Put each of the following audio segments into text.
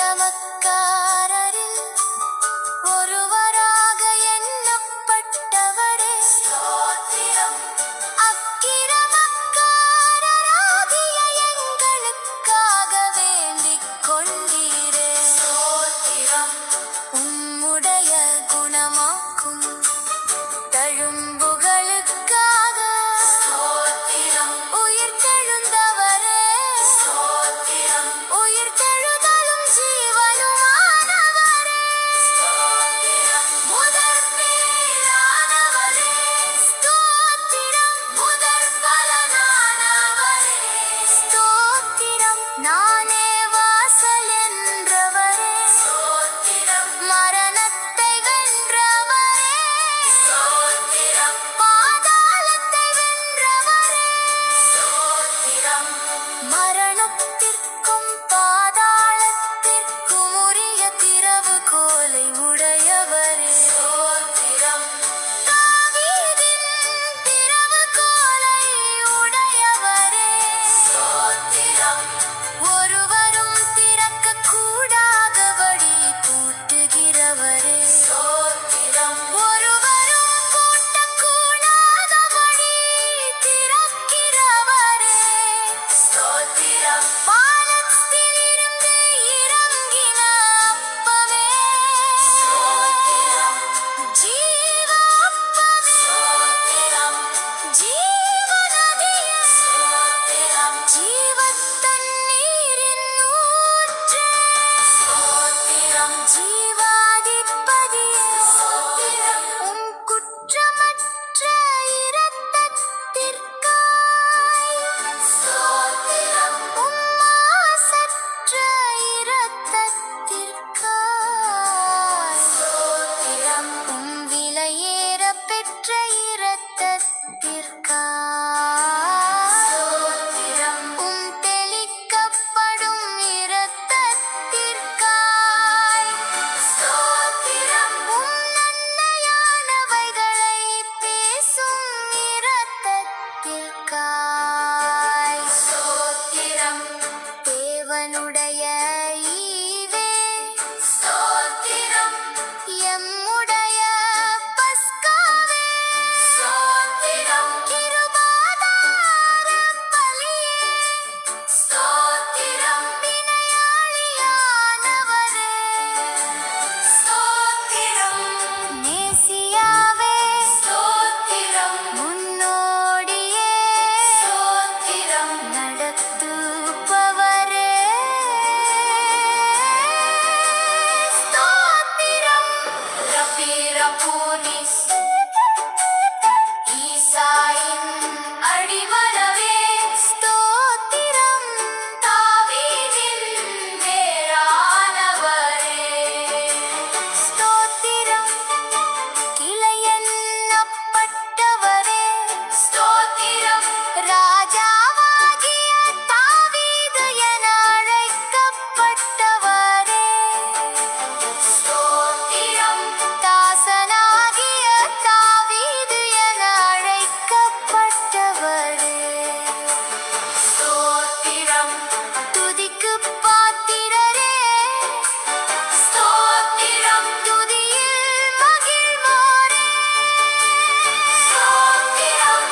அக்கிரமக்காரரில் ஒருவராக எண்ணப்பட்டவரே ஸ்தோத்திரம். அக்கிரமக்காரராகிய எங்களுக்காக வேண்டிக் கொண்டீரே ஸ்தோத்திரம். உம்முடைய குணமாக்கும் தழும்புகளுக்காக ஸ்தோத்திரம். உயிர்த்தெழுந்தவரே ஸ்தோத்திரம். உயிர்த்தெழுதலும் ஜீவனுமானவரே ஸ்தோத்திரம். முதற் பேரானவரே ஸ்தோத்திரம். முதற் பலனானவரே ஸ்தோத்திரம். நானே வாசல் என்றவரே ஸ்தோத்திரம். மரணத்தை வென்றவரே ஸ்தோத்திரம். பாதாளத்தை வென்றவரே ஸ்தோத்திரம். மரணத்திற்கும் பாதாளத்திற்கும் உரிய திறவுகோலை உடையவரே ஸ்தோத்திரம். தாவீதின் திறவுகோலை உடையவரே ஸ்தோத்திரம். ஒருவரும் திறக்கக்கூடாதபடி பூட்டுகிறவரே ஸ்தோத்திரம். ஒருவரும் பூட்டக்கூடாதபடி திறக்கிறவரே ஸ்தோத்திரம். வானத்திலிருந்து இறங்கின அப்பமே ஸ்தோத்திரம். ஜீவ அப்பமே ஸ்தோத்திரம். ஜீவ நதியே ஸ்தோத்திரம். ஜீவத் தண்ணீரின் ஊற்றே ஸ்தோத்திரம். ஜீவாதிபதியே ஸ்தோத்திரம். உம் குற்றமற்ற இரத்தத்திற்காய் ஸ்தோத்திரம். உம் மாசற்ற இரத்தத்திற்காய் ஸ்தோத்திரம். உம் விலையேறப் பெற்ற இரத்தத்திற்காய் ஸ்தோத்திரம். உம் தெளிக்கப்படும் இரத்தத்திற்காய் ஸ்தோத்திரம். உம் நன்மையானவைகளை பேசும் இரத்தத்திற்காய் ஸ்தோத்திரம். தேவனுடைய ஈவே ஸ்தோத்திரம். எம்முடைய பஸ்காவே ஸ்தோத்திரம். கிருபாதார பலியே ஸ்தோத்திரம். வினையாளியானவரே ஸ்தோத்திரம். நேசியாவே ஸ்தோத்திரம். முன்னோடியே ஸ்தோத்திரம். நடத்துபவரே ஸ்தோத்திரம். ரபீரபூனிஸ் ஈசாயின் அடிமரவே ஸ்தோத்திரம். தாவீதின் வேரானவரே ஸ்தோத்திரம். கிளையென்னப்பட்டவரே ஸ்தோத்திரம். ராஜாவாகிய தாவீது என அழைக்கப்பட்டவரே ஸ்தோத்திரம். தாசனாகிய தாவீது என அழைக்கப்பட்டவரே ஸ்தோத்திரம். துதிக்குப் பாத்திரரே ஸ்தோத்திரம். துதியில் மகிழ்வோரே ஸ்தோத்திரம்.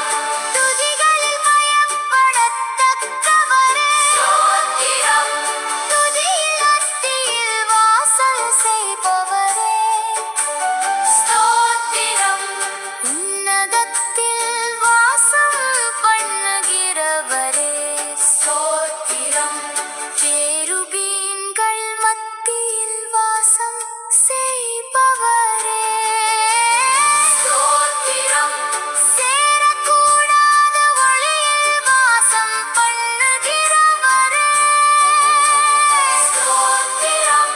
துதிகளில் பயப்படத்தக்கவரே ஸ்தோத்திரம். துதியில் அத்தியில் வாசல் செய்பவரே ஸ்தோத்திரம். உன்னதத்தில் வாசம் பண்ணுகிறவரே ஸ்தோத்திரம். கேருபீன்கள் மத்தியில் வாசம் செய்பவரே ஸ்தோத்திரம். சேரக்கூடாத ஒளியில் வாசம் பண்ணுகிறவரே ஸ்தோத்திரம்.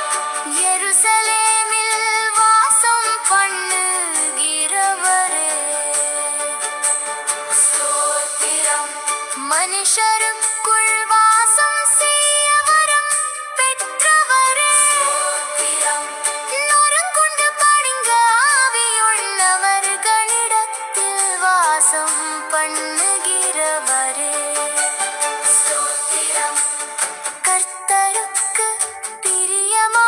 எருசலேமில் வாசம் பண்ணுகிறவரே ஸ்தோத்திரம். மனுஷருக்குள் வாசம் செய்ய வரம் பெற்றவரே ஸ்தோத்திரம். நொறுங்குண்டு படிங்க ஆவியுள்ளவர்களிடத்தில் வாசம் பண்ணுகிறவரே ஸ்தோத்திரம். கர்த்தருக்கு பிரியமான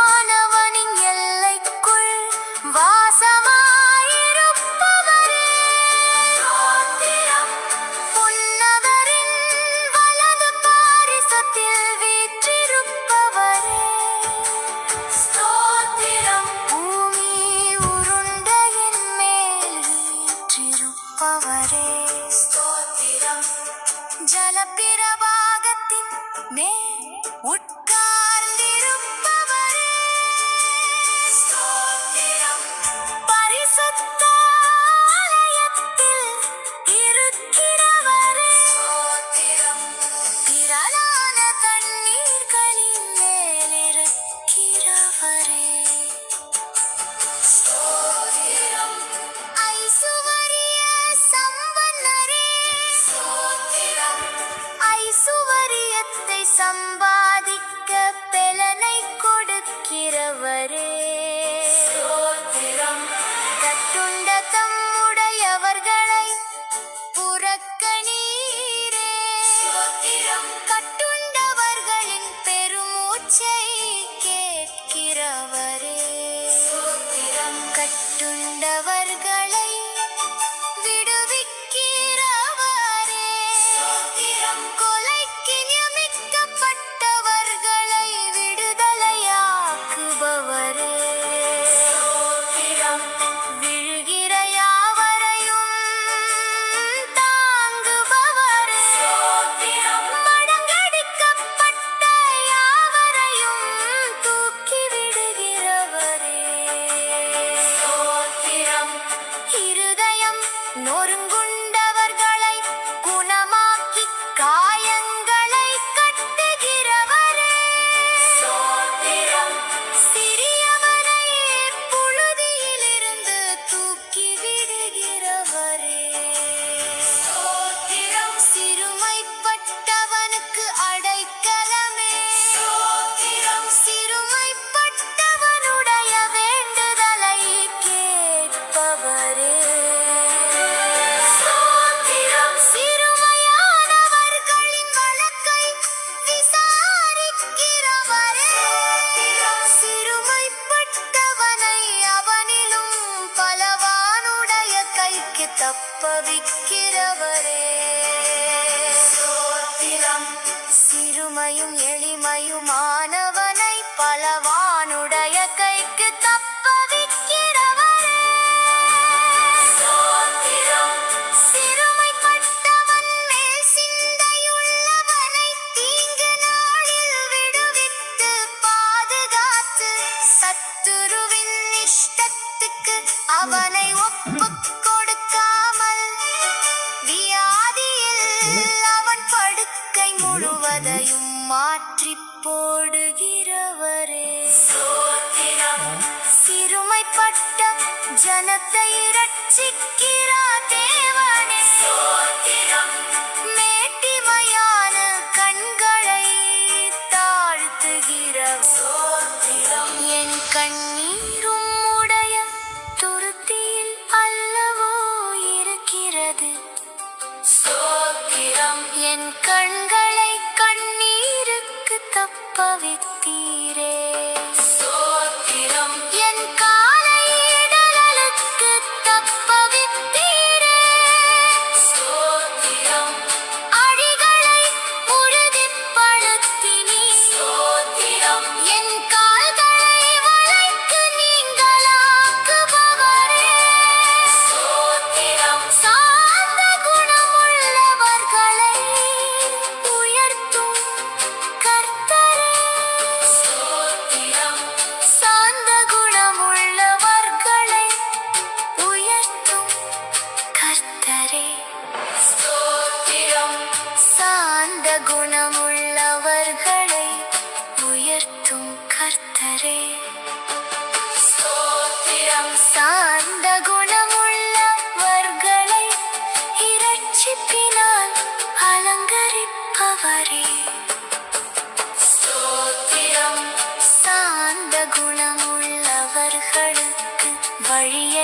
பிரபாகத்தின் மேல் உட்கார்ந்திருப்பவரே ஸ்தோத்திரம். பரிசுத்த ஆலயத்தில் இருக்கிறவரே ஸ்தோத்திரம். திரளான தண்ணீர்களின் மேல் இருக்கிறவரே ஸ்தோத்திரம். ஐசுவரிய சம்பன்னரே ஸ்தோத்திரம். ஐசுவரியத்தை சம்பாதிக்க பெலனை கொடுக்கிறவரே ஸ்தோத்திரம். கட்டுண்ட தம்முடையவர்களை புறக்கணீரே ஸ்தோத்திரம். கட்டுண்டவர்களின் பெருமூச்சை கேட்கிறவரே ஸ்தோத்திரம். கட்டுண்டவர்களை விடுவிக்கிறவரே ஸ்தோத்திரம். கொலைக்கு நியமிக்கப்பட்டவர்களை விடுதலையாக்குபவரே ஸ்தோத்திரம். விழுகிற யாவரையும் தாங்குபவரே ஸ்தோத்திரம். மடங்கடிக்கப்பட்ட யாவரையும் தூக்கி விடுகிறவரே ஸ்தோத்திரம். இருதயம் நொறுங்குண்டவர்களை குணமாக்கி காயங்களை கட்டுகிறவரே ஸ்தோத்திரம். சிறியவனை புழுதியிலிருந்து தூக்கி விடுகிறவரே ஸ்தோத்திரம். சிறுமைப்பட்டவனுக்கு அடைக்கலமே ஸ்தோத்திரம். சிறுமைப்பட்டவனுடைய வேண்டுதலை கேட்பவரே ஸ்தோத்திரம். சிறுமையானவர்களின் வழக்கை விசாரிக்கிறவரே ஸ்தோத்திரம். சிறுமைப்பட்டவனை அவனிலும் பலவானுடைய கைக்கு தப்பவிக்கிறவரே ஸ்தோத்திரம். சிறுமையும் எளிமையுமானவனை பலவானுடைய கைக்கு தப்பவிக்கிறவரே ஸ்தோத்திரம். சிறுமைப்பட்டவன் மேல் சிந்தையுள்ளவனை தீங்கு நாளில் விடுவித்து பாதுகாத்து சத்துருவின் இஷ்டத்துக்கு அவனை ஒப்புக் கொடுக்காமல் வியாதியில் அவன் படுக்கை முழுவதையும் மாற்றிப் போடுகிறவரே ஸ்தோத்திரம். சிறுமைப்பட்ட ஜனத்தை இரட்சிக்கிறார் தேவனே ஸ்தோத்திரம். மேட்டிமையான கண்களை தாழ்த்துகிறவர் ஸ்தோத்திரம். என் கண்ணீரும் உடைய துருத்தியில் அல்லவோ இருக்கிறது ஸ்தோத்திரம். என் கண்களை கண்ணீருக்கு தப்பவித்தீரே ஸ்தோத்திரம். என் காலை இடறலுக்கு தப்பவித்தீரே ஸ்தோத்திரம். அழிகளை உறுதிப்படுத்தினீர் ஸ்தோத்திரம். என் கால்களை வலைக்கு நீங்களாக்குபவரே ஸ்தோத்திரம். சாந்த குணமுள்ளவர்களை உயர்த்தும் கர்த்தரே ஸ்தோத்திரம். சாந்த குணமுள்ளவர்களை உயர்த்தும் கர்த்தரே ஸ்தோத்திரம். சாந்த குணமுள்ளவர்களை உயர்த்தும் கர்த்தரே ஸ்தோத்திரம். சாந்த குணமுள்ளவர்களை இரட்சிப்பினால் அலங்கரிப்பவரே ஸ்தோத்திரம். சாந்த குணமுள்ளவர்களுக்கு வழியை